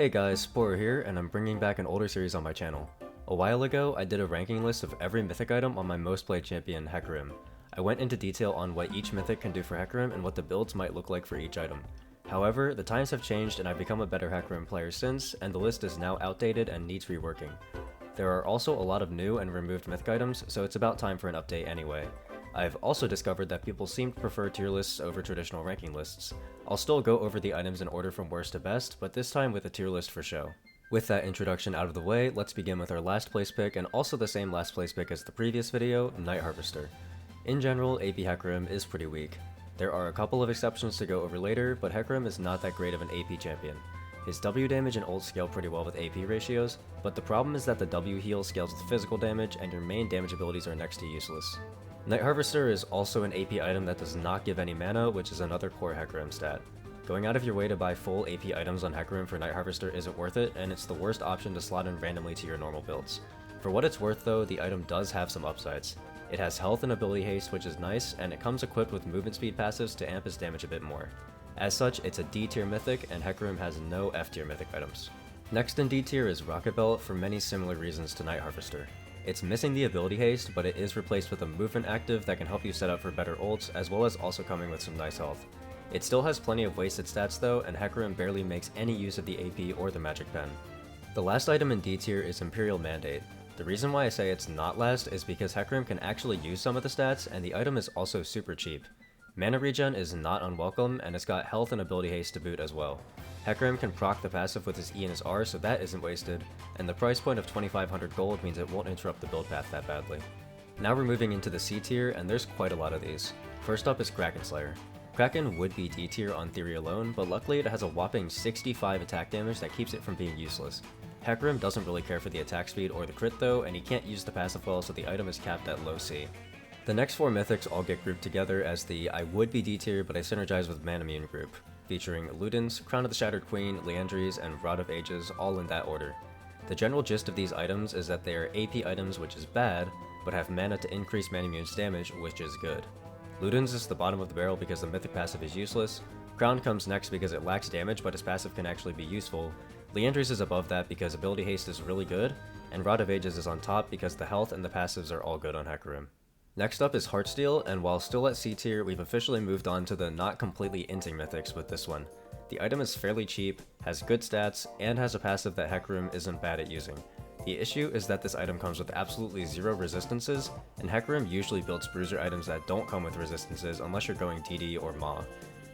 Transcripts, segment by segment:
Hey guys, Poro here, and I'm bringing back an older series on my channel. A while ago, I did a ranking list of every mythic item on my most played champion, Hecarim. I went into detail on what each mythic can do for Hecarim and what the builds might look like for each item. However, the times have changed and I've become a better Hecarim player since, and the list is now outdated and needs reworking. There are also a lot of new and removed mythic items, so it's about time for an update anyway. I've also discovered that people seem to prefer tier lists over traditional ranking lists. I'll still go over the items in order from worst to best, but this time with a tier list for show. With that introduction out of the way, let's begin with our last place pick and also the same last place pick as the previous video, Night Harvester. In general, AP Hecarim is pretty weak. There are a couple of exceptions to go over later, but Hecarim is not that great of an AP champion. His W damage and ult scale pretty well with AP ratios, but the problem is that the W heal scales with physical damage and your main damage abilities are next to useless. Night Harvester is also an AP item that does not give any mana, which is another core Hecarim stat. Going out of your way to buy full AP items on Hecarim for Night Harvester isn't worth it, and it's the worst option to slot in randomly to your normal builds. For what it's worth though, the item does have some upsides. It has health and ability haste, which is nice, and it comes equipped with movement speed passives to amp its damage a bit more. As such, it's a D tier mythic, and Hecarim has no F tier mythic items. Next in D tier is Rocket Belt for many similar reasons to Night Harvester. It's missing the ability haste, but it is replaced with a movement active that can help you set up for better ults, as well as also coming with some nice health. It still has plenty of wasted stats though, and Hecarim barely makes any use of the AP or the magic pen. The last item in D tier is Imperial Mandate. The reason why I say it's not last is because Hecarim can actually use some of the stats, and the item is also super cheap. Mana regen is not unwelcome, and it's got health and ability haste to boot as well. Hecarim can proc the passive with his E and his R, so that isn't wasted, and the price point of 2500 gold means it won't interrupt the build path that badly. Now we're moving into the C tier, and there's quite a lot of these. First up is Kraken Slayer. Kraken would be D tier on theory alone, but luckily it has a whopping 65 attack damage that keeps it from being useless. Hecarim doesn't really care for the attack speed or the crit though, and he can't use the passive well, so the item is capped at low C. The next four mythics all get grouped together as the I would be D tier but I synergize with Manamune group, featuring Ludens, Crown of the Shattered Queen, Liandry's, and Rod of Ages, all in that order. The general gist of these items is that they are AP items, which is bad, but have mana to increase Manamune's damage, which is good. Ludens is the bottom of the barrel because the mythic passive is useless, Crown comes next because it lacks damage but its passive can actually be useful, Liandry's is above that because ability haste is really good, and Rod of Ages is on top because the health and the passives are all good on Hecarim. Next up is Heartsteel, and while still at C tier, we've officially moved on to the not completely inting mythics with this one. The item is fairly cheap, has good stats, and has a passive that Hecarim isn't bad at using. The issue is that this item comes with absolutely zero resistances, and Hecarim usually builds bruiser items that don't come with resistances unless you're going DD or Maw.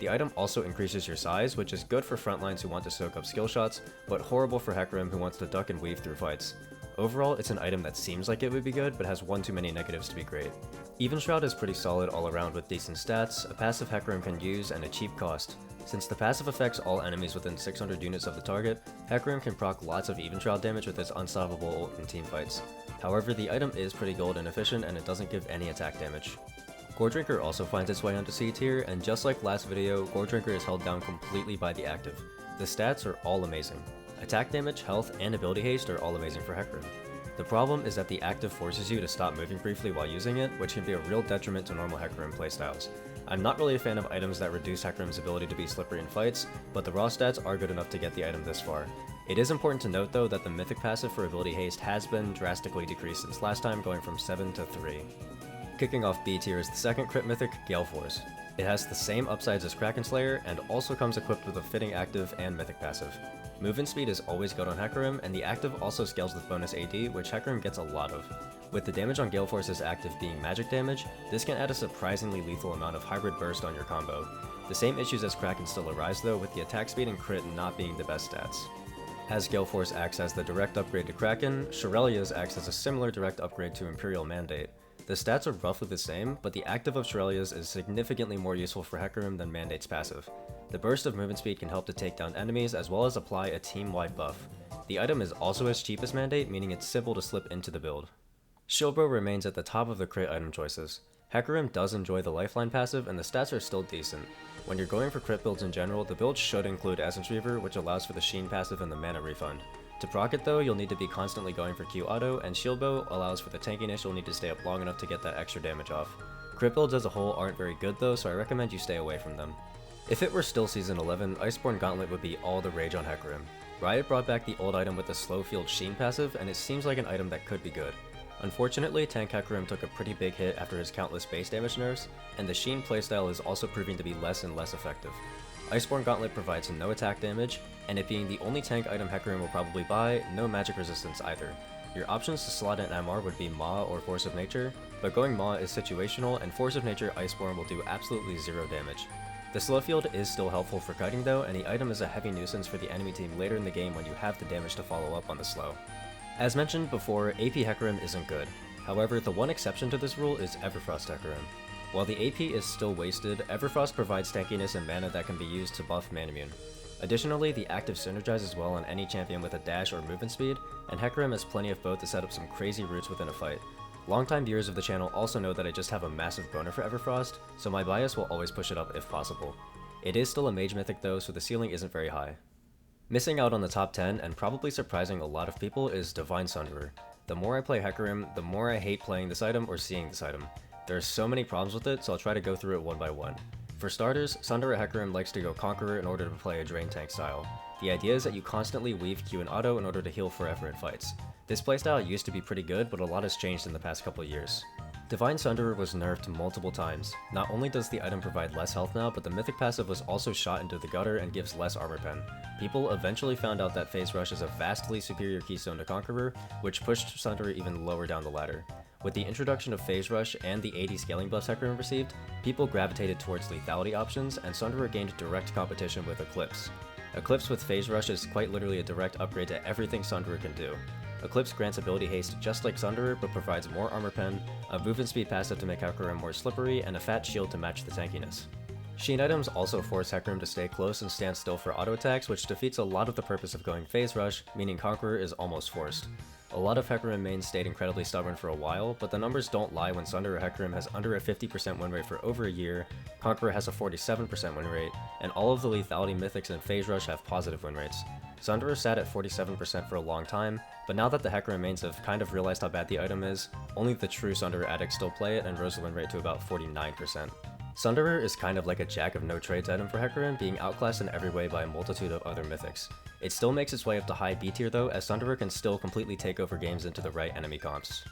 The item also increases your size, which is good for frontlines who want to soak up skill shots, but horrible for Hecarim who wants to duck and weave through fights. Overall, it's an item that seems like it would be good, but has one too many negatives to be great. Even Shroud is pretty solid all around with decent stats, a passive Hecarim can use, and a cheap cost. Since the passive affects all enemies within 600 units of the target, Hecarim can proc lots of even Shroud damage with its unstoppable ult in teamfights. However, the item is pretty gold inefficient and it doesn't give any attack damage. Goredrinker also finds its way onto C tier, and just like last video, Goredrinker is held down completely by the active. The stats are all amazing. Attack damage, health, and ability haste are all amazing for Hecarim. The problem is that the active forces you to stop moving briefly while using it, which can be a real detriment to normal Hecarim playstyles. I'm not really a fan of items that reduce Hecarim's ability to be slippery in fights, but the raw stats are good enough to get the item this far. It is important to note though that the mythic passive for ability haste has been drastically decreased since last time, going from 7 to 3. Kicking off B tier is the second crit mythic, Gale Force. It has the same upsides as Kraken Slayer, and also comes equipped with a fitting active and mythic passive. Movement speed is always good on Hecarim, and the active also scales with bonus AD, which Hecarim gets a lot of. With the damage on Gale Force's active being magic damage, this can add a surprisingly lethal amount of hybrid burst on your combo. The same issues as Kraken still arise though, with the attack speed and crit not being the best stats. As Gale Force acts as the direct upgrade to Kraken, Shurelya's acts as a similar direct upgrade to Imperial Mandate. The stats are roughly the same, but the active of Shurelya's is significantly more useful for Hecarim than Mandate's passive. The burst of movement speed can help to take down enemies as well as apply a team-wide buff. The item is also as cheap as Mandate, meaning it's simple to slip into the build. Shieldbro remains at the top of the crit item choices. Hecarim does enjoy the lifeline passive and the stats are still decent. When you're going for crit builds in general, the build should include Essence Reaver, which allows for the Sheen passive and the mana refund. To proc it though, you'll need to be constantly going for Q auto, and Shieldbow allows for the tankiness you'll need to stay up long enough to get that extra damage off. Crit builds as a whole aren't very good though, so I recommend you stay away from them. If it were still Season 11, Iceborne Gauntlet would be all the rage on Hecarim. Riot brought back the old item with the slow field Sheen passive, and it seems like an item that could be good. Unfortunately, Tank Hecarim took a pretty big hit after his countless base damage nerfs, and the Sheen playstyle is also proving to be less and less effective. Iceborne Gauntlet provides no attack damage, and it being the only tank item Hecarim will probably buy, no magic resistance either. Your options to slot in MR would be Maw or Force of Nature, but going Maw is situational, and Force of Nature Iceborne will do absolutely zero damage. The slow field is still helpful for kiting though, and the item is a heavy nuisance for the enemy team later in the game when you have the damage to follow up on the slow. As mentioned before, AP Hecarim isn't good. However, the one exception to this rule is Everfrost Hecarim. While the AP is still wasted, Everfrost provides tankiness and mana that can be used to buff Manamune. Additionally, the active synergizes well on any champion with a dash or movement speed, and Hecarim has plenty of both to set up some crazy roots within a fight. Longtime viewers of the channel also know that I just have a massive boner for Everfrost, so my bias will always push it up if possible. It is still a mage mythic though, so the ceiling isn't very high. Missing out on the top 10, and probably surprising a lot of people, is Divine Sunderer. The more I play Hecarim, the more I hate playing this item or seeing this item. There are so many problems with it, so I'll try to go through it one by one. For starters, Sunderer Hecarim likes to go Conqueror in order to play a Drain Tank style. The idea is that you constantly weave Q and auto in order to heal forever in fights. This playstyle used to be pretty good, but a lot has changed in the past couple years. Divine Sunderer was nerfed multiple times. Not only does the item provide less health now, but the mythic passive was also shot into the gutter and gives less armor pen. People eventually found out that Phase Rush is a vastly superior keystone to Conqueror, which pushed Sunderer even lower down the ladder. With the introduction of Phase Rush and the 80 scaling buffs Hecarim received, people gravitated towards lethality options, and Sunderer gained direct competition with Eclipse. Eclipse with Phase Rush is quite literally a direct upgrade to everything Sunderer can do. Eclipse grants ability haste just like Sunderer, but provides more armor pen, a movement speed passive to make Hecarim more slippery, and a fat shield to match the tankiness. Sheen items also force Hecarim to stay close and stand still for auto attacks, which defeats a lot of the purpose of going Phase Rush, meaning Conqueror is almost forced. A lot of Hecarim mains stayed incredibly stubborn for a while, but the numbers don't lie when Sunderer Hecarim has under a 50% win rate for over a year, Conqueror has a 47% win rate, and all of the lethality mythics and Phase Rush have positive win rates. Sunderer sat at 47% for a long time, but now that the Hecarim mains have kind of realized how bad the item is, only the true Sunderer addicts still play it and rose the win rate to about 49%. Sunderer is kind of like a jack of no trades item for Hecarim, being outclassed in every way by a multitude of other mythics. It still makes its way up to high B tier though, as Sunderer can still completely take over games into the right enemy comps.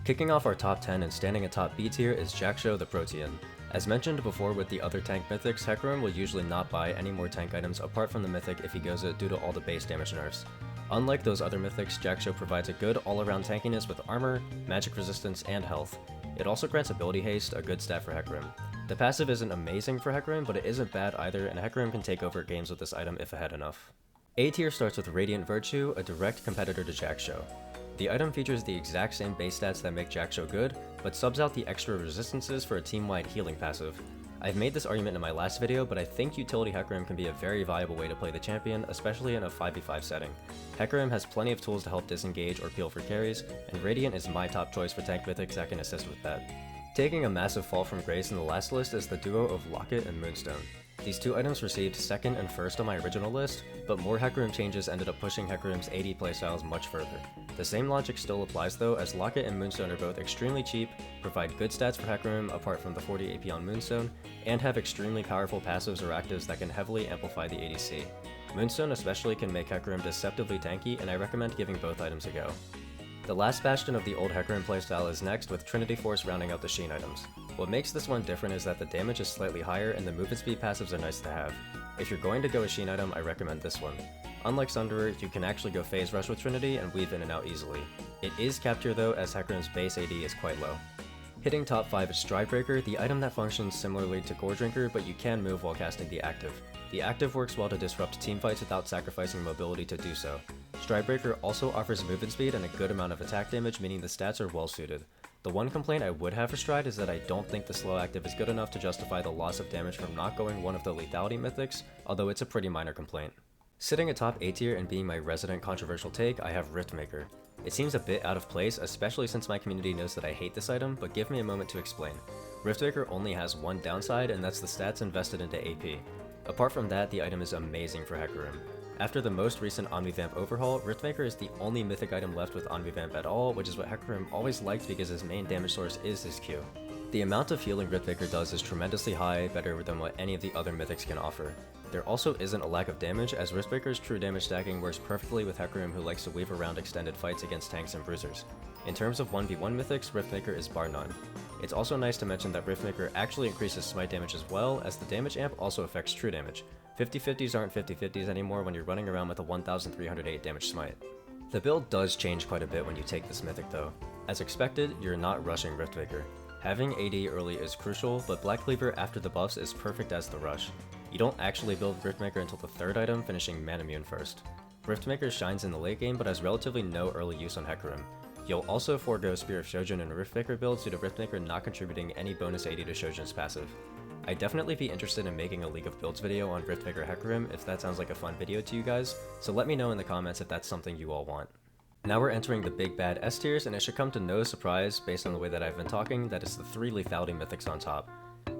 Kicking off our top 10 and standing atop B tier is Jak'Sho the Protean. As mentioned before with the other tank mythics, Hecarim will usually not buy any more tank items apart from the mythic if he goes it due to all the base damage nerfs. Unlike those other mythics, Jak'Sho provides a good all-around tankiness with armor, magic resistance, and health. It also grants ability haste, a good stat for Hecarim. The passive isn't amazing for Hecarim, but it isn't bad either, and Hecarim can take over games with this item if ahead enough. A tier starts with Radiant Virtue, a direct competitor to Jak'Sho. The item features the exact same base stats that make Jak'Sho good, but subs out the extra resistances for a team-wide healing passive. I've made this argument in my last video, but I think utility Hecarim can be a very viable way to play the champion, especially in a 5v5 setting. Hecarim has plenty of tools to help disengage or peel for carries, and Radiant is my top choice for tank mythics that can assist with that. Taking a massive fall from grace in the last list is the duo of Locket and Moonstone. These two items received second and first on my original list, but more Hecarim changes ended up pushing Hecarim's AD playstyles much further. The same logic still applies though, as Locket and Moonstone are both extremely cheap, provide good stats for Hecarim apart from the 40 AP on Moonstone, and have extremely powerful passives or actives that can heavily amplify the ADC. Moonstone especially can make Hecarim deceptively tanky, and I recommend giving both items a go. The last bastion of the old Hecarim playstyle is next, with Trinity Force rounding out the Sheen items. What makes this one different is that the damage is slightly higher and the movement speed passives are nice to have. If you're going to go a Sheen item, I recommend this one. Unlike Sunderer, you can actually go Phase Rush with Trinity and weave in and out easily. It is cap tier though, as Hecarim's base AD is quite low. Hitting top 5 is Stridebreaker, the item that functions similarly to Gore Drinker, but you can move while casting the active. The active works well to disrupt teamfights without sacrificing mobility to do so. Stridebreaker also offers movement speed and a good amount of attack damage, meaning the stats are well suited. The one complaint I would have for Stride is that I don't think the slow active is good enough to justify the loss of damage from not going one of the lethality mythics, although it's a pretty minor complaint. Sitting atop A tier and being my resident controversial take, I have Riftmaker. It seems a bit out of place, especially since my community knows that I hate this item, but give me a moment to explain. Riftmaker only has one downside, and that's the stats invested into AP. Apart from that, the item is amazing for Hecarim. After the most recent Omnivamp overhaul, Riftmaker is the only mythic item left with Omnivamp at all, which is what Hecarim always liked because his main damage source is his Q. The amount of healing Riftmaker does is tremendously high, better than what any of the other mythics can offer. There also isn't a lack of damage, as Riftmaker's true damage stacking works perfectly with Hecarim, who likes to weave around extended fights against tanks and bruisers. In terms of 1v1 mythics, Riftmaker is bar none. It's also nice to mention that Riftmaker actually increases smite damage as well, as the damage amp also affects true damage. 50/50s aren't 50/50s anymore when you're running around with a 1308 damage smite. The build does change quite a bit when you take this mythic though. As expected, you're not rushing Riftmaker. Having AD early is crucial, but Black Cleaver after the buffs is perfect as the rush. You don't actually build Riftmaker until the third item, finishing Manamune first. Riftmaker shines in the late game, but has relatively no early use on Hecarim. You'll also forego Spear of Shojin in Riftmaker builds due to Riftmaker not contributing any bonus AD to Shojin's passive. I'd definitely be interested in making a League of Builds video on Riftmaker Hecarim if that sounds like a fun video to you guys, so let me know in the comments if that's something you all want. Now we're entering the big bad S tiers, and it should come to no surprise, based on the way that I've been talking, that it's the 3 lethality mythics on top.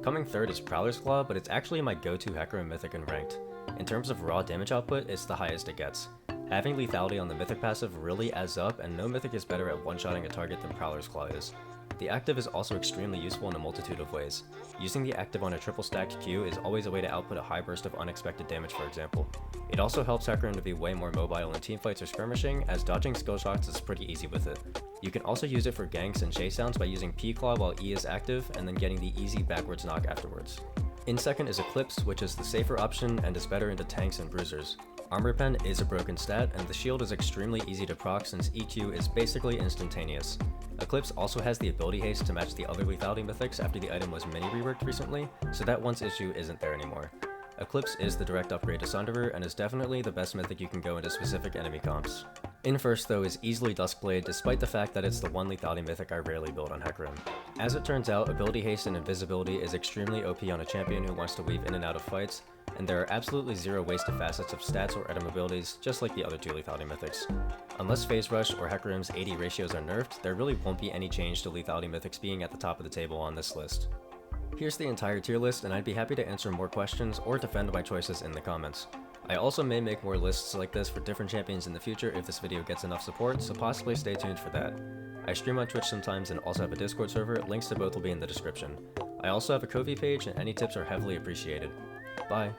Coming third is Prowler's Claw, but it's actually my go-to Hecarim mythic in ranked. In terms of raw damage output, it's the highest it gets. Having lethality on the mythic passive really adds up, and no mythic is better at one-shotting a target than Prowler's Claw is. The active is also extremely useful in a multitude of ways. Using the active on a triple stacked Q is always a way to output a high burst of unexpected damage, for example. It also helps Hecarim to be way more mobile in teamfights or skirmishing, as dodging skill shots is pretty easy with it. You can also use it for ganks and chase downs by using P-Claw while E is active, and then getting the easy backwards knock afterwards. In second is Eclipse, which is the safer option and is better into tanks and bruisers. Armor Pen is a broken stat, and the shield is extremely easy to proc since EQ is basically instantaneous. Eclipse also has the ability haste to match the other lethality mythics after the item was mini reworked recently, so that once issue isn't there anymore. Eclipse is the direct upgrade to Sunderer and is definitely the best mythic you can go into specific enemy comps. In first though is easily Duskblade, despite the fact that it's the one lethality mythic I rarely build on Hecarim. As it turns out, ability haste and invisibility is extremely OP on a champion who wants to weave in and out of fights, and there are absolutely zero wasted facets of stats or item abilities, just like the other 2 lethality mythics. Unless Phase Rush or Hecarim's AD ratios are nerfed, there really won't be any change to lethality mythics being at the top of the table on this list. Here's the entire tier list, and I'd be happy to answer more questions or defend my choices in the comments. I also may make more lists like this for different champions in the future if this video gets enough support, so possibly stay tuned for that. I stream on Twitch sometimes and also have a Discord server, links to both will be in the description. I also have a Ko-fi page, and any tips are heavily appreciated. Bye!